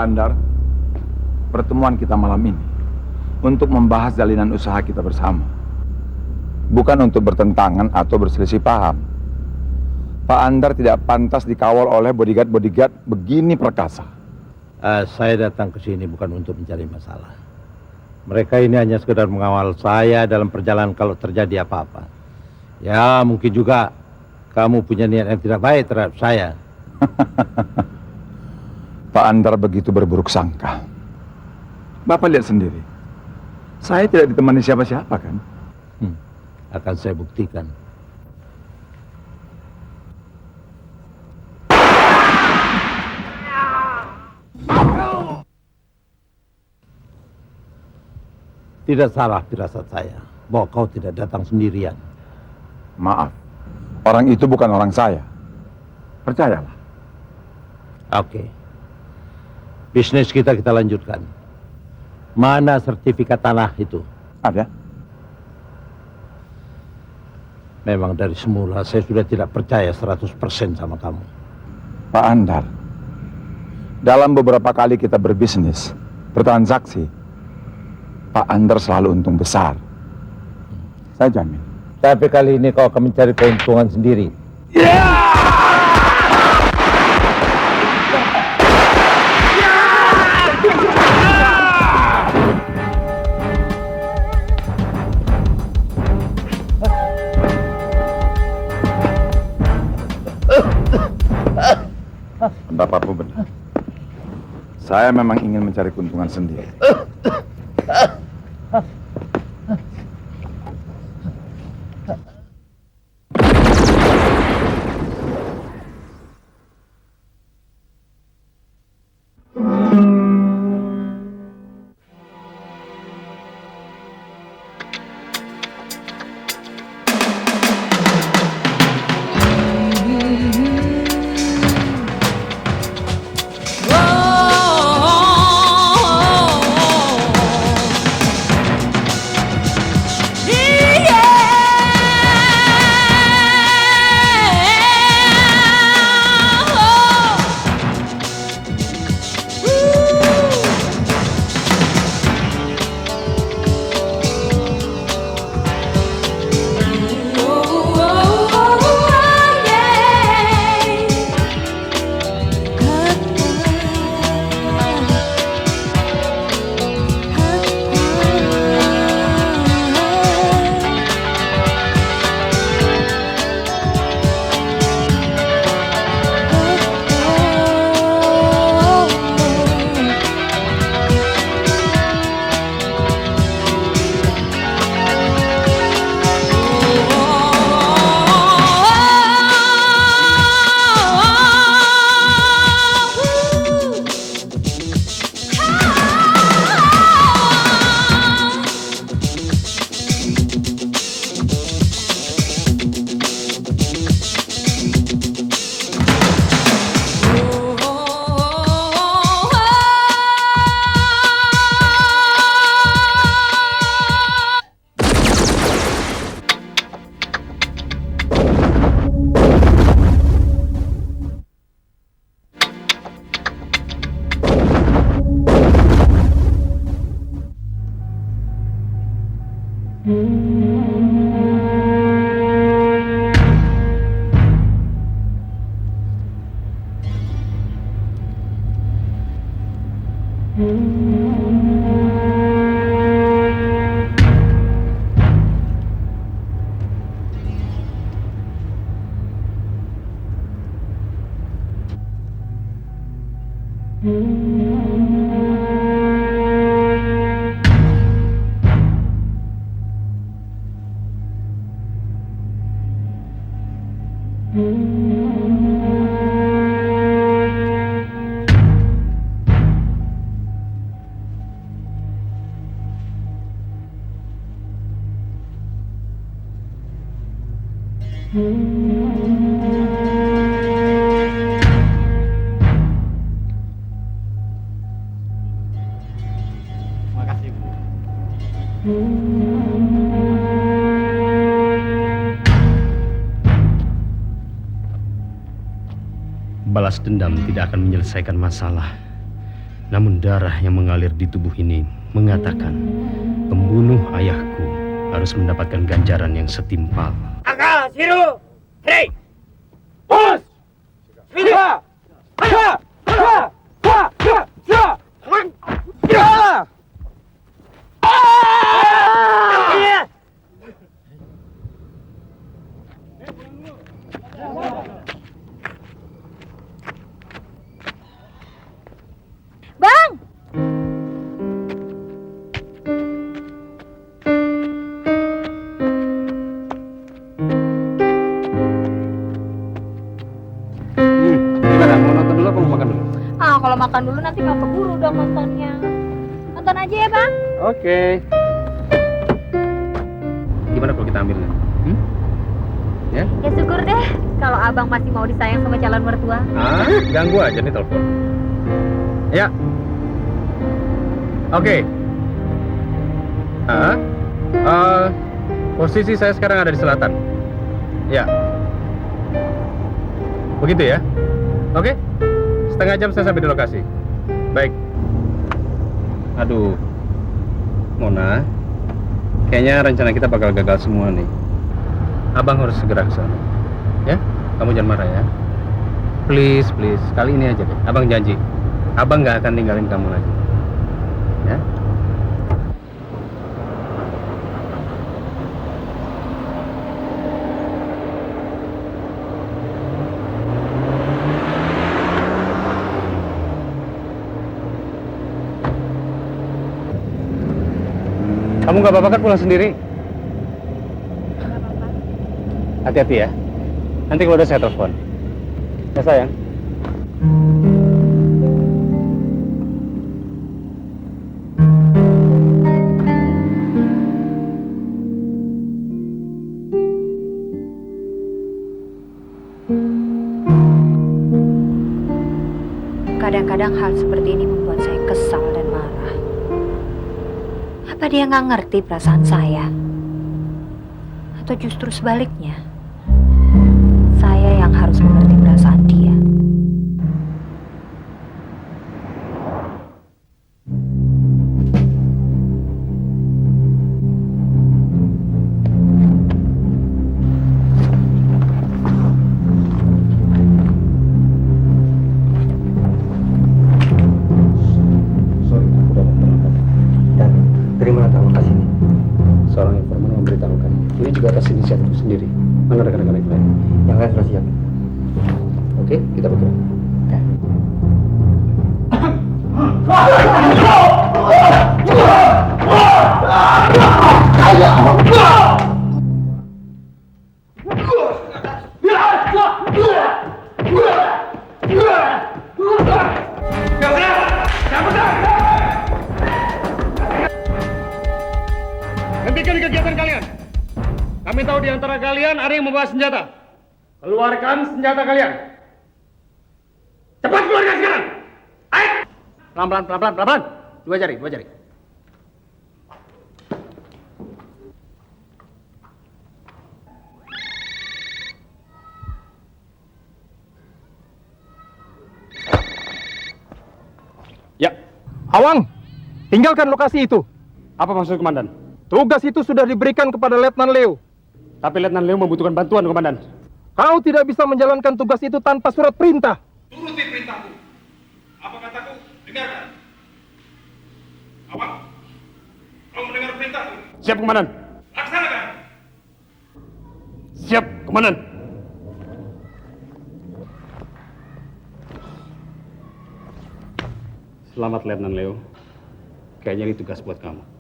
Andar, pertemuan kita malam ini untuk membahas jalinan usaha kita bersama. Bukan untuk bertentangan atau berselisih paham. Pak Andar tidak pantas dikawal oleh bodyguard-bodyguard begini perkasa. Saya datang ke sini bukan untuk mencari masalah. Mereka ini hanya sekedar mengawal saya dalam perjalanan kalau terjadi apa-apa. Ya, mungkin juga kamu punya niat yang tidak baik terhadap saya. Pak Andar begitu berburuk sangka. Bapak lihat sendiri. Saya tidak ditemani siapa-siapa kan? Akan saya buktikan. Tidak salah firasat saya bahwa kau tidak datang sendirian. Maaf, orang itu bukan orang saya. Percayalah. Oke. Bisnis kita lanjutkan. Mana sertifikat tanah itu? Ada. Memang dari semula saya sudah tidak percaya 100% sama kamu. Pak Andar, dalam beberapa kali kita berbisnis, bertransaksi, Pak Andar selalu untung besar. Saya jamin. Tapi kali ini kau akan mencari keuntungan sendiri. Bapakmu benar. Saya memang ingin mencari keuntungan sendiri. Makasih, Bu. Balas dendam tidak akan menyelesaikan masalah. Namun darah yang mengalir di tubuh ini mengatakan pembunuh ayahku harus mendapatkan ganjaran yang setimpal. Angka, Siru, Hei, Bos, Siru, Bang! Gimana? Mau nonton dulu apa mau makan dulu? Ah, kalau makan dulu nanti nggak keburu dong nontonnya. Nonton aja ya, Bang. Oke. Gimana kalau kita ambil? Ya? Ya syukur deh kalau Abang masih mau disayang sama calon mertua. Ganggu aja nih telepon. Ya. Oke. Posisi saya sekarang ada di selatan. Ya. Begitu ya? Oke. Setengah jam saya sampai di lokasi. Baik. Aduh. Mona, kayaknya rencana kita bakal gagal semua nih. Abang harus segera ke sana. Ya? Kamu jangan marah ya. Please, please. Kali ini aja deh. Abang janji. Abang nggak akan ninggalin kamu lagi. Ya? Kamu nggak apa-apa kan pulang sendiri? Hati-hati ya. Nanti kalau udah saya telepon. Ya sayang. Kadang-kadang hal seperti ini membuat saya kesal dan marah. Apa dia nggak ngerti perasaan saya? Atau justru sebaliknya? Saya yang harus mengerti perasaan dia. Sorry, udah terlambat. Dan terima tahu kasih ini. Seorang informan memberitahukan. Ini juga atas inisiatifku sendiri. Mana rekan-rekan yang lain? Yang lain sudah siap. Oke, kita bergerak. Oke. Hentikan kegiatan kalian. Kami tahu di antara kalian ada yang membawa senjata. Keluarkan senjata kalian. Cepat keluarkan sekarang. Ayo. Pelan-pelan, pelan-pelan, pelan-pelan. Dua jari, dua jari. Ya. Awang, tinggalkan lokasi itu. Apa maksud komandan? Tugas itu sudah diberikan kepada Letnan Leo. Tapi Letnan Leo membutuhkan bantuan, komandan. Kau tidak bisa menjalankan tugas itu tanpa surat perintah. Turuti perintahku. Apa kataku? Dengarkan. Awak, kau mendengar perintahku? Siap, komandan. Laksanakan. Siap, komandan. Selamat, Letnan Leo. Kayaknya ini tugas buat kamu.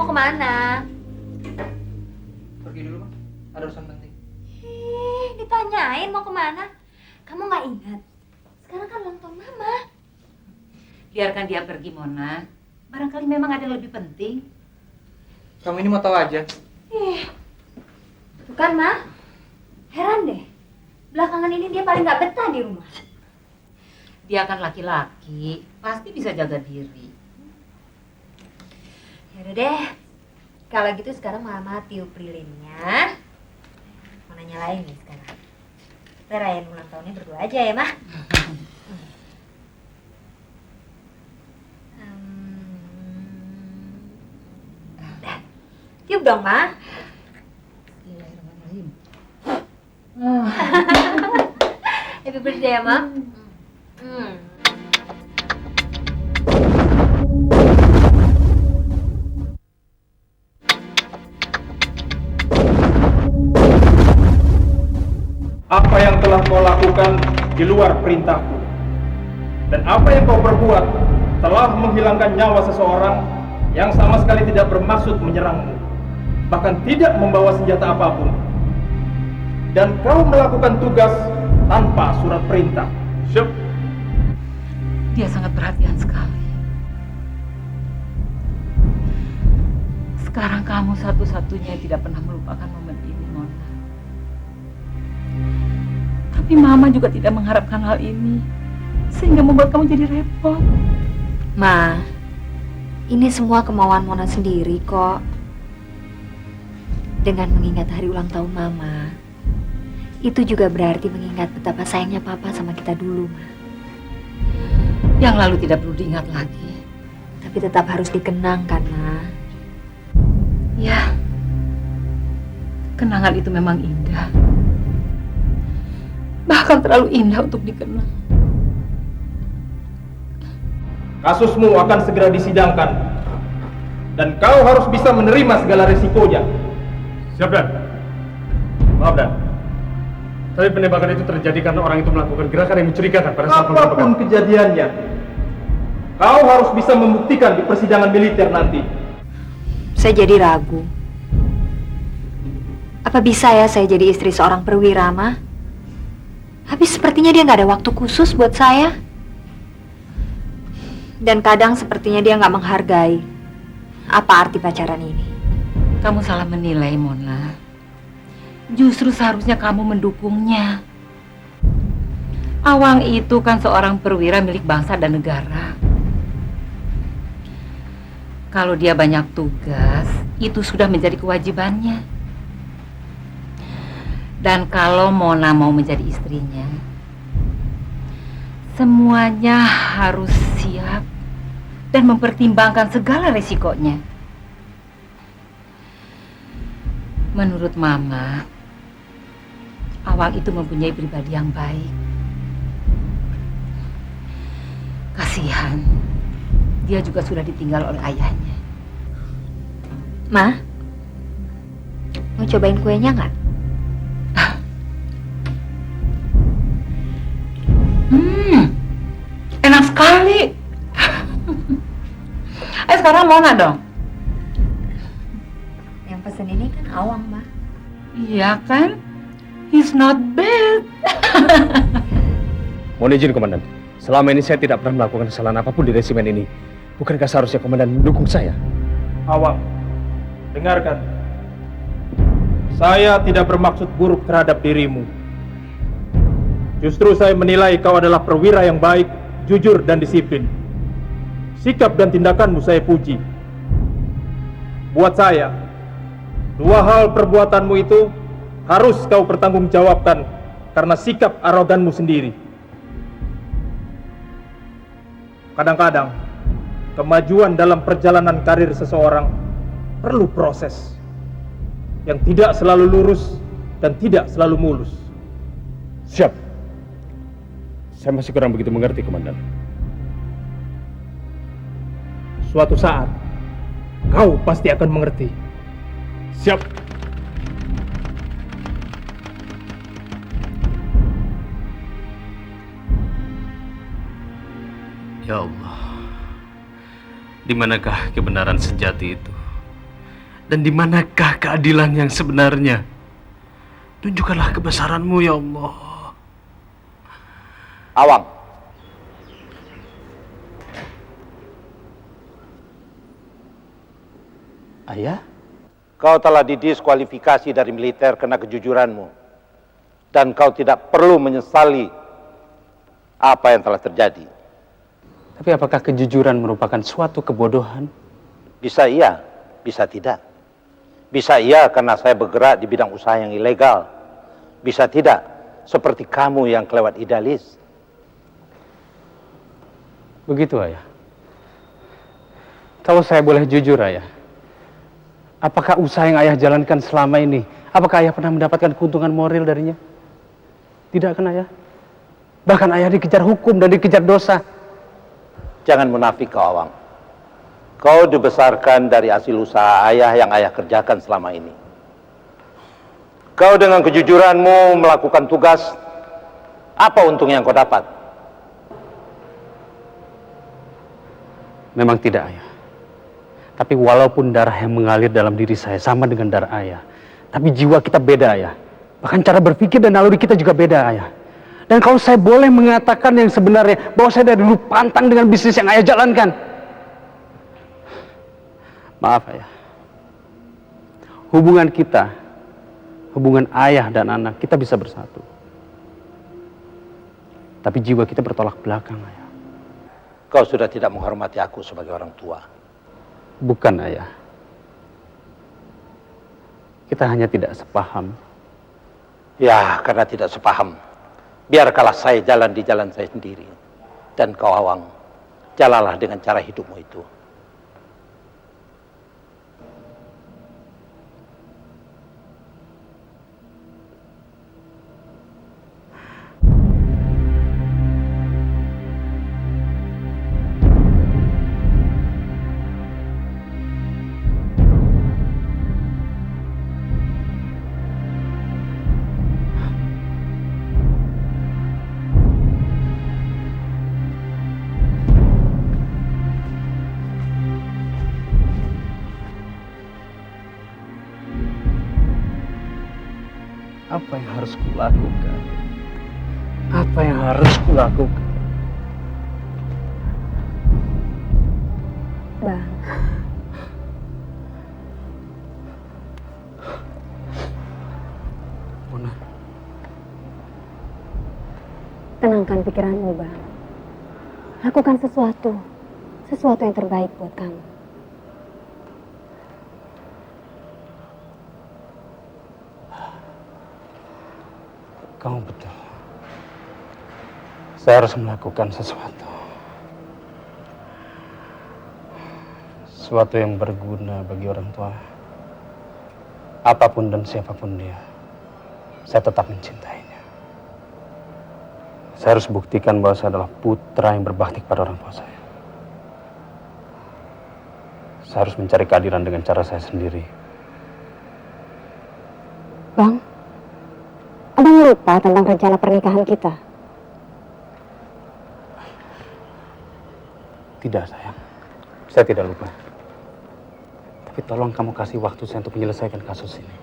kemana? Pergi dulu, Bang. Ada urusan penting. Ditanyain mau kemana? Kamu nggak ingat? Sekarang kan ulang tahun Mama. Biarkan dia pergi, Mona. Barangkali memang ada yang lebih penting. Kamu ini mau tahu aja. Tuh kan, Ma? Heran deh. Belakangan ini dia paling nggak betah di rumah. Dia kan laki-laki, pasti bisa jaga diri. Yaudah deh. Kalau gitu sekarang Mama tiup lilinnya. Mau nanya lain nih sekarang. Kita rayain ulang tahunnya berdua aja ya, Ma? Tiup dong, Ma. Bismillahirrahmanirrahim. Happy birthday ya, Ma. Apa yang telah kau lakukan di luar perintahku, dan apa yang kau perbuat telah menghilangkan nyawa seseorang yang sama sekali tidak bermaksud menyerangmu, bahkan tidak membawa senjata apapun. Dan kau melakukan tugas tanpa surat perintah. Syep. Dia sangat perhatian sekali. Sekarang kamu satu-satunya yang tidak pernah melupakan momen ini, Mona. Tapi Mama juga tidak mengharapkan hal ini, sehingga membuat kamu jadi repot. Ma, ini semua kemauan Mona sendiri kok. Dengan mengingat hari ulang tahun Mama, itu juga berarti mengingat betapa sayangnya Papa sama kita dulu, Ma. Yang lalu tidak perlu diingat lagi. Tapi tetap harus dikenang kan, Ma. Ya, kenangan itu memang indah. Bahkan terlalu indah untuk dikenang. Kasusmu akan segera disidangkan, dan kau harus bisa menerima segala resikonya. Siap, Dan. Maaf, Dan. Tapi penembakan itu terjadi karena orang itu melakukan gerakan yang mencurigakan pada saat penembakan. Apapun kejadiannya, kau harus bisa membuktikan di persidangan militer nanti. Saya jadi ragu. Apa bisa ya saya jadi istri seorang perwira, Ma? Habis sepertinya dia nggak ada waktu khusus buat saya. Dan kadang sepertinya dia nggak menghargai apa arti pacaran ini. Kamu salah menilai, Mona. Justru seharusnya kamu mendukungnya. Awang itu kan seorang perwira milik bangsa dan negara. Kalau dia banyak tugas, itu sudah menjadi kewajibannya. Dan kalau Mona mau menjadi istrinya, semuanya harus siap dan mempertimbangkan segala resikonya. Menurut Mama, Awang itu mempunyai pribadi yang baik. Kasihan, dia juga sudah ditinggal oleh ayahnya. Ma, mau cobain kuenya nggak? Enak sekali. Sekarang Mona dong. Yang pesen ini kan Awang, Ma. Iya kan? He's not bad. Mohon izin, Komandan. Selama ini saya tidak pernah melakukan kesalahan apapun di resimen ini. Bukankah seharusnya Komandan mendukung saya? Awang, dengarkan. Saya tidak bermaksud buruk terhadap dirimu. Justru saya menilai kau adalah perwira yang baik, jujur dan disiplin. Sikap dan tindakanmu saya puji. Buat saya, dua hal perbuatanmu itu harus kau pertanggungjawabkan karena sikap aroganmu sendiri. Kadang-kadang, kemajuan dalam perjalanan karir seseorang perlu proses yang tidak selalu lurus dan tidak selalu mulus. Siap. Saya masih kurang begitu mengerti, Komandan. Suatu saat, kau pasti akan mengerti. Siap. Ya Allah, di manakah kebenaran sejati itu? Dan di manakah keadilan yang sebenarnya? Tunjukkanlah kebesaran-Mu ya Allah. Awang. Ayah? Kau telah didiskualifikasi dari militer karena kejujuranmu. Dan kau tidak perlu menyesali apa yang telah terjadi. Tapi apakah kejujuran merupakan suatu kebodohan? Bisa iya, bisa tidak. Bisa iya karena saya bergerak di bidang usaha yang ilegal. Bisa tidak, seperti kamu yang kelewat idealis. Begitu, Ayah. Kalau saya boleh jujur, Ayah. Apakah usaha yang Ayah jalankan selama ini, apakah Ayah pernah mendapatkan keuntungan moral darinya? Tidak kan, Ayah? Bahkan Ayah dikejar hukum dan dikejar dosa. Jangan munafik kau, Awang. Kau dibesarkan dari hasil usaha Ayah yang Ayah kerjakan selama ini. Kau dengan kejujuranmu melakukan tugas, apa untung yang kau dapat? Memang tidak, Ayah. Tapi walaupun darah yang mengalir dalam diri saya sama dengan darah Ayah, tapi jiwa kita beda, Ayah. Bahkan cara berpikir dan naluri kita juga beda, Ayah. Dan kalau saya boleh mengatakan yang sebenarnya, bahwa saya dari dulu pantang dengan bisnis yang Ayah jalankan. Maaf, Ayah. Hubungan kita, hubungan ayah dan anak, kita bisa bersatu. Tapi jiwa kita bertolak belakang, Ayah. Kau sudah tidak menghormati aku sebagai orang tua. Bukan, Ayah. Kita hanya tidak sepaham. Ya, karena tidak sepaham, biarkanlah saya jalan di jalan saya sendiri. Dan kau, Awang, jalanlah dengan cara hidupmu itu. Apa yang harus kulakukan? Apa yang harus kulakukan? Bang. Mona. Tenangkan pikiranmu, Bang. Lakukan sesuatu yang terbaik buat kamu. Kamu betul. Saya harus melakukan sesuatu. Sesuatu yang berguna bagi orang tua. Apapun dan siapapun dia, saya tetap mencintainya. Saya harus buktikan bahwa saya adalah putra yang berbakti kepada orang tua saya. Saya harus mencari keadilan dengan cara saya sendiri. Bang, Abang lupa tentang rencana pernikahan kita? Tidak, sayang. Saya tidak lupa. Tapi tolong kamu kasih waktu saya untuk menyelesaikan kasus ini.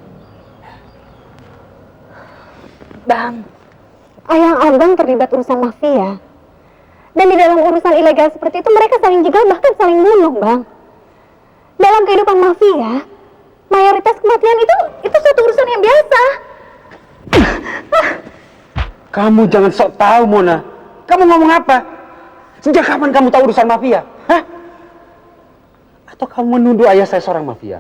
Bang, ayah Abang terlibat urusan mafia. Dan di dalam urusan ilegal seperti itu mereka saling jegal bahkan saling bunuh, Bang. Dalam kehidupan mafia, mayoritas kematian itu suatu urusan yang biasa. Kamu jangan sok tahu, Mona. Kamu ngomong apa? Sejak kapan kamu tahu urusan mafia? Hah? Atau kamu menuduh ayah saya seorang mafia?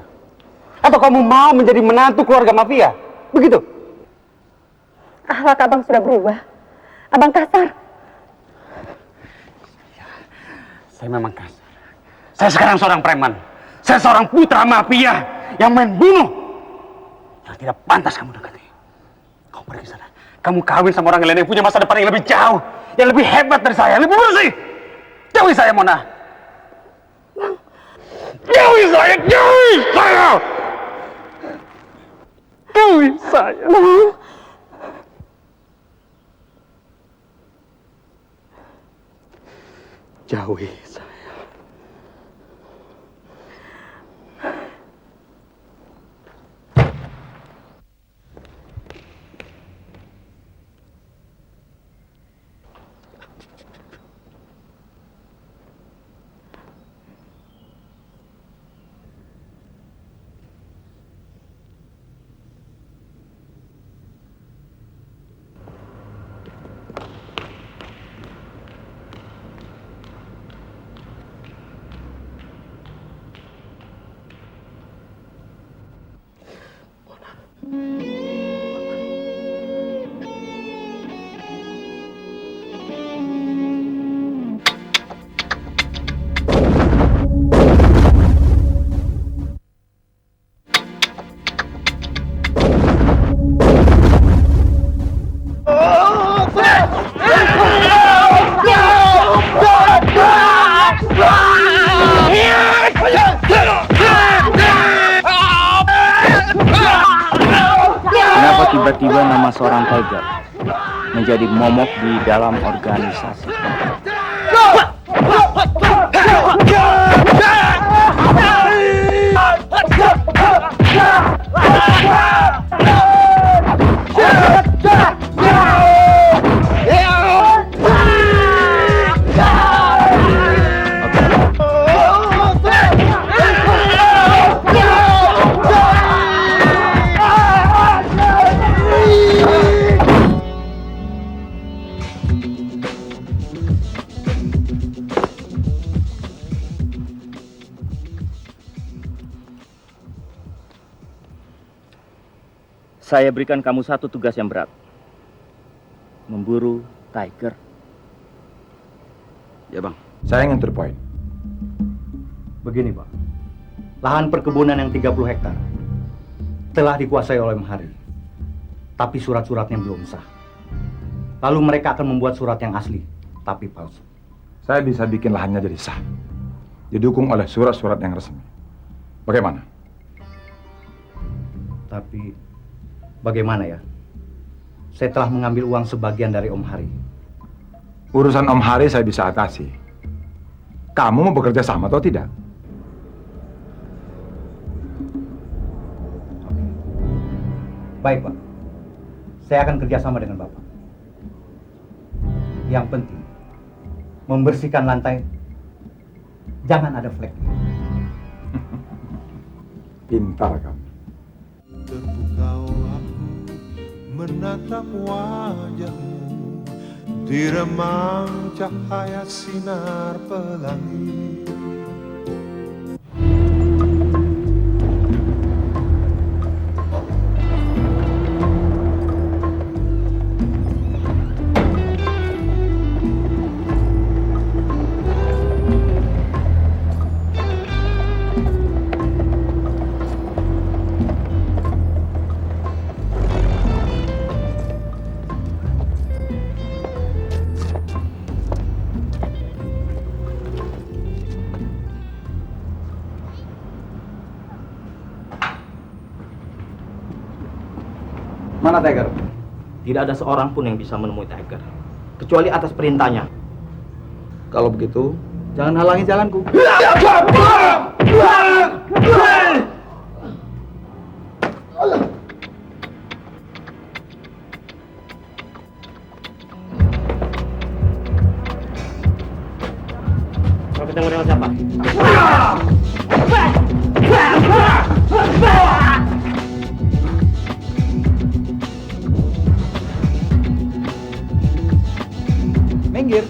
Atau kamu mau menjadi menantu keluarga mafia? Begitu? Akhlak Abang sudah berubah. Abang kasar. Saya memang kasar. Saya sekarang seorang preman. Saya seorang putra mafia yang main bunuh. Yang tidak pantas kamu dekati. Kau pergi sana. Kamu kawin sama orang lain yang punya masa depan yang lebih jauh, yang lebih hebat dari saya, lebih bersih. Jauhi saya, Mona. Bang. Jauhi saya, jauhi saya. Jauhi saya. Bang. Jauhi saya. nama seorang tiger menjadi momok di dalam organisasi. Saya berikan kamu satu tugas yang berat. Memburu tiger. Ya bang, saya ingin to the point. Begini Pak, lahan perkebunan yang 30 hektar telah dikuasai oleh Mahari. Tapi surat-suratnya belum sah. Lalu mereka akan membuat surat yang asli, tapi palsu. Saya bisa bikin lahannya jadi sah. Didukung oleh surat-surat yang resmi. Bagaimana? Tapi bagaimana ya? Saya telah mengambil uang sebagian dari Om Hari. Urusan Om Hari saya bisa atasi. Kamu mau bekerja sama atau tidak? Baik Pak, saya akan kerjasama dengan Bapak. Yang penting, membersihkan lantai, jangan ada flek. Pintar kamu. Terpukau aku menatap wajahmu di remang cahaya sinar pelangi. Mana Tiger? Tidak ada seorang pun yang bisa menemui Tiger, kecuali atas perintahnya. Kalau begitu, jangan halangi jalanku. Mau ketemu dengan siapa? Minggir.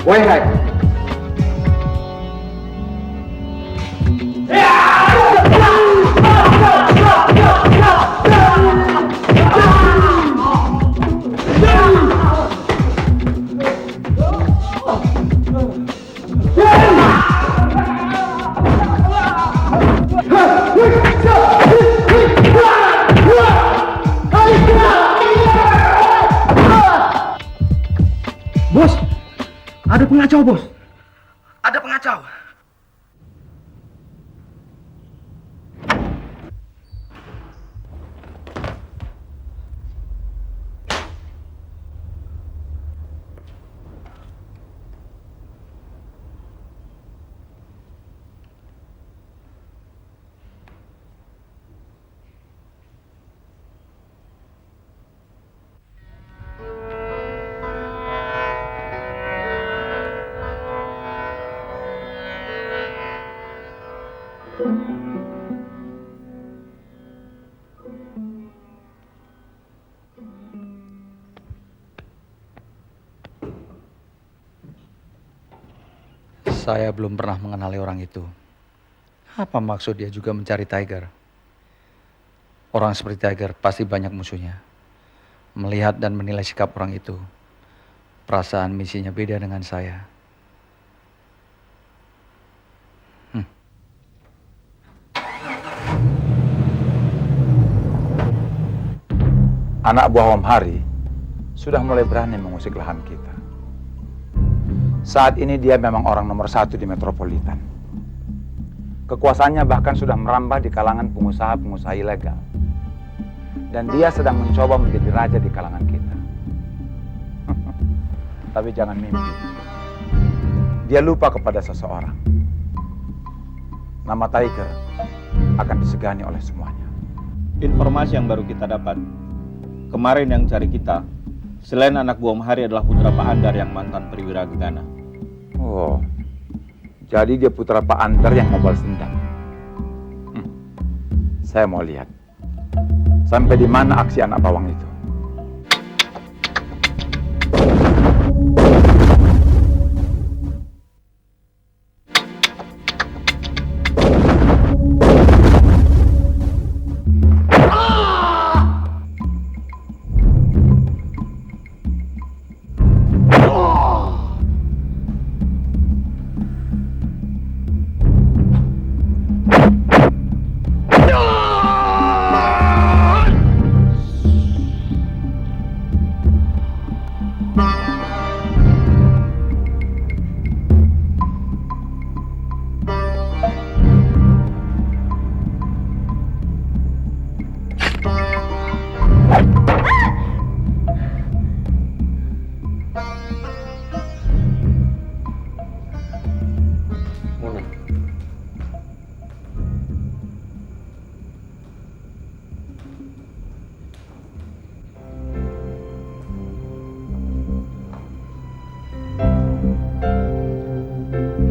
Wei Hai. Bos, ada pengacau, bos. Ada pengacau. Saya belum pernah mengenali orang itu. Apa maksud dia juga mencari Tiger? Orang seperti Tiger pasti banyak musuhnya. Melihat dan menilai sikap orang itu, perasaan misinya beda dengan saya. Anak buah Om Hari sudah mulai berani mengusik lahan kita. Saat ini dia memang orang nomor 1 di metropolitan. Kekuasaannya bahkan sudah merambah di kalangan pengusaha-pengusaha ilegal. Dan dia sedang mencoba menjadi raja di kalangan kita. Tapi jangan mimpi. Dia lupa kepada seseorang. Nama Tiger akan disegani oleh semuanya. Informasi yang baru kita dapat. Kemarin yang cari kita, selain anak buah Om Hari adalah putra Pak Andar yang mantan perwira gegana. Oh, jadi dia putra Pak Andar yang mau balas dendam. Saya mau lihat sampai di mana aksi anak bawang itu.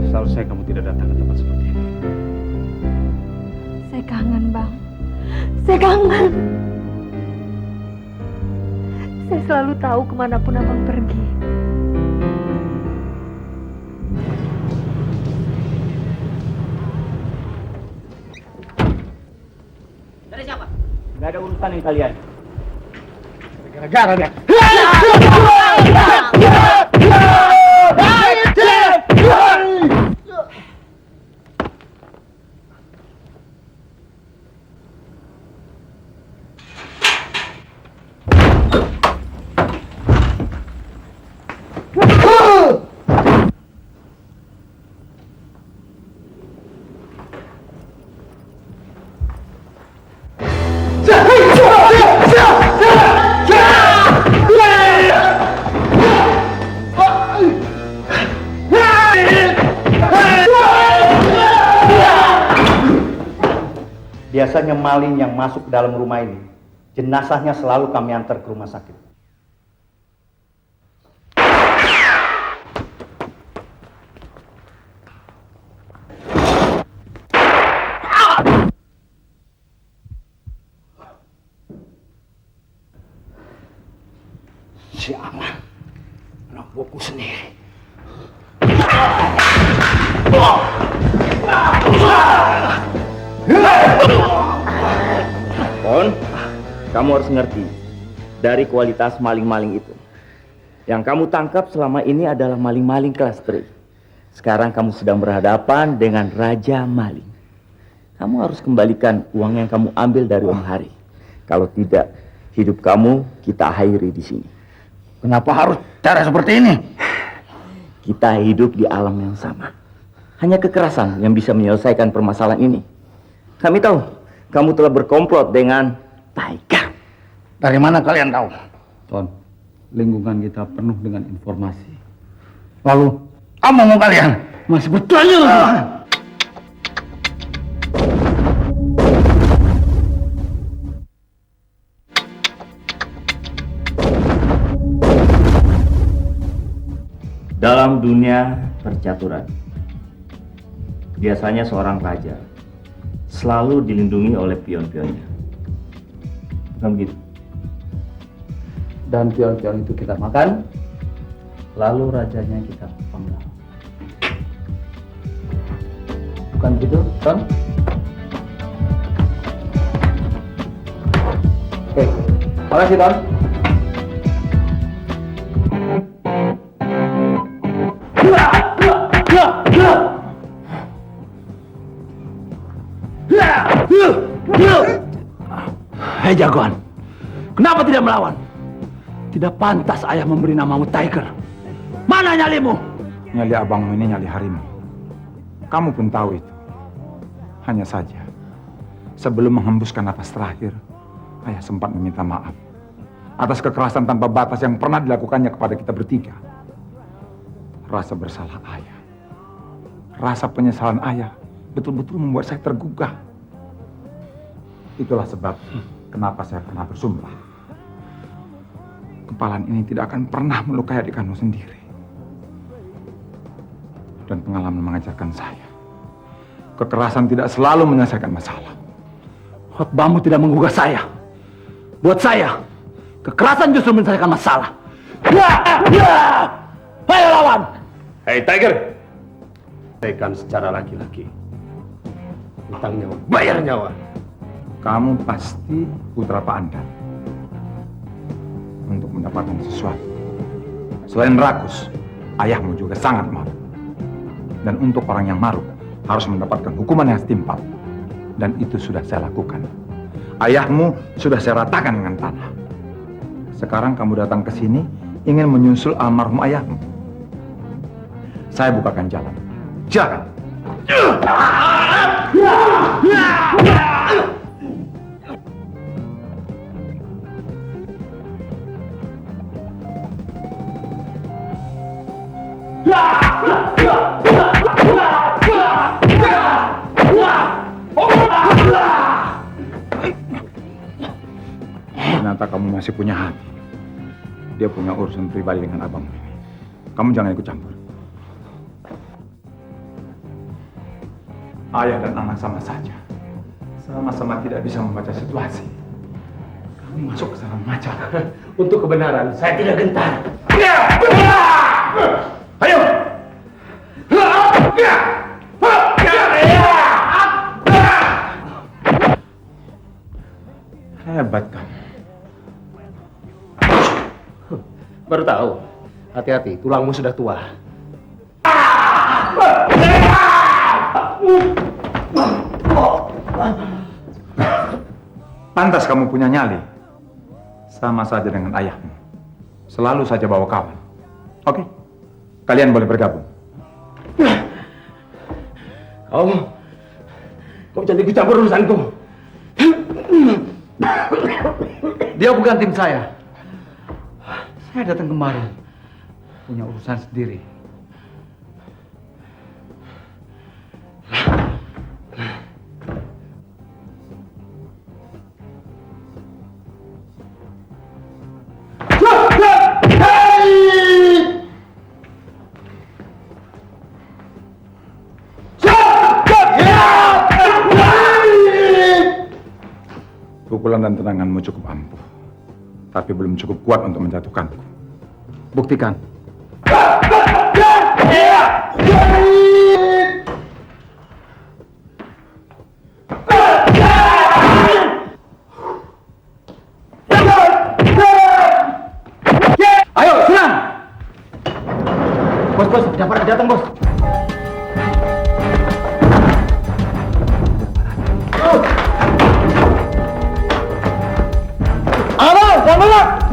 Seharusnya kamu tidak datang ke tempat seperti ini. Saya kangen, Bang. Saya kangen. Saya selalu tahu kemanapun Abang pergi. Dari siapa? Gak ada urusan yang kalian. Gara-gara dia. Biasanya maling yang masuk ke dalam rumah ini, jenazahnya selalu kami antar ke rumah sakit. Si Aman, anak buahku sendiri. Kon, kamu harus ngerti, dari kualitas maling-maling itu, yang kamu tangkap selama ini adalah maling-maling kelas 3. Sekarang kamu sedang berhadapan dengan Raja Maling. Kamu harus kembalikan uang yang kamu ambil dari Om Hari. Kalau tidak, hidup kamu kita akhiri di sini. Kenapa harus cara seperti ini? Kita hidup di alam yang sama. Hanya kekerasan yang bisa menyelesaikan permasalahan ini. Kami tahu, kamu telah berkomplot dengan Tiger. Dari mana kalian tahu? Ton, lingkungan kita penuh dengan informasi. Lalu, apa mau kalian? Masih bertanya lagi. Dalam dunia percaturan, biasanya seorang raja selalu dilindungi oleh pion-pionnya. Bukan begitu? Dan pion-pion itu kita makan, lalu rajanya kita penggal. Bukan begitu, Ton? Oke, makasih, Ton. Hei jagoan, kenapa tidak melawan? Tidak pantas ayah memberi namamu Tiger. Mana nyalimu? Nyali abangmu ini nyali harimau. Kamu pun tahu itu. Hanya saja, sebelum menghembuskan napas terakhir, ayah sempat meminta maaf atas kekerasan tanpa batas yang pernah dilakukannya kepada kita bertiga. Rasa bersalah ayah, rasa penyesalan ayah betul-betul membuat saya tergugah. Itulah sebab kenapa saya pernah bersumpah, kepalan ini tidak akan pernah melukai adik kamu sendiri. Dan pengalaman mengajarkan saya, kekerasan tidak selalu menyelesaikan masalah. Khotbahmu tidak menggugah saya. Buat saya, kekerasan justru menyelesaikan masalah. Ayo lawan! Hei Tiger, selesaikan secara laki-laki. Utang nyawa, bayar nyawa. Kamu pasti putra Pak Andar. Untuk mendapatkan sesuatu, selain rakus, ayahmu juga sangat marah. Dan untuk orang yang marah harus mendapatkan hukuman yang setimpal. Dan itu sudah saya lakukan. Ayahmu sudah saya ratakan dengan tanah. Sekarang kamu datang ke sini ingin menyusul almarhum ayahmu. Saya bukakan jalan. Silakan. Ternyata kamu masih punya hati. Dia punya urusan pribadi dengan abangmu ini. Kamu jangan ikut campur. Ayah dan anak sama saja. Sama-sama tidak bisa membaca situasi. Kamu masuk ke sarang macan. Untuk kebenaran, saya tidak gentar. Ayo! Hebat kamu. Baru tahu. Hati-hati, tulangmu sudah tua. Pantas kamu punya nyali. Sama saja dengan ayahmu. Selalu saja bawa kawan. Oke? Kalian boleh bergabung. Kau jangan ikut campur urusanku. Dia bukan tim saya. Saya datang kemari punya urusan sendiri. Pukulan dan tendanganmu cukup ampuh, tapi belum cukup kuat untuk menjatuhkanku. Buktikan. Bos, Jafar datang, Bos. Abang, jangan banyak!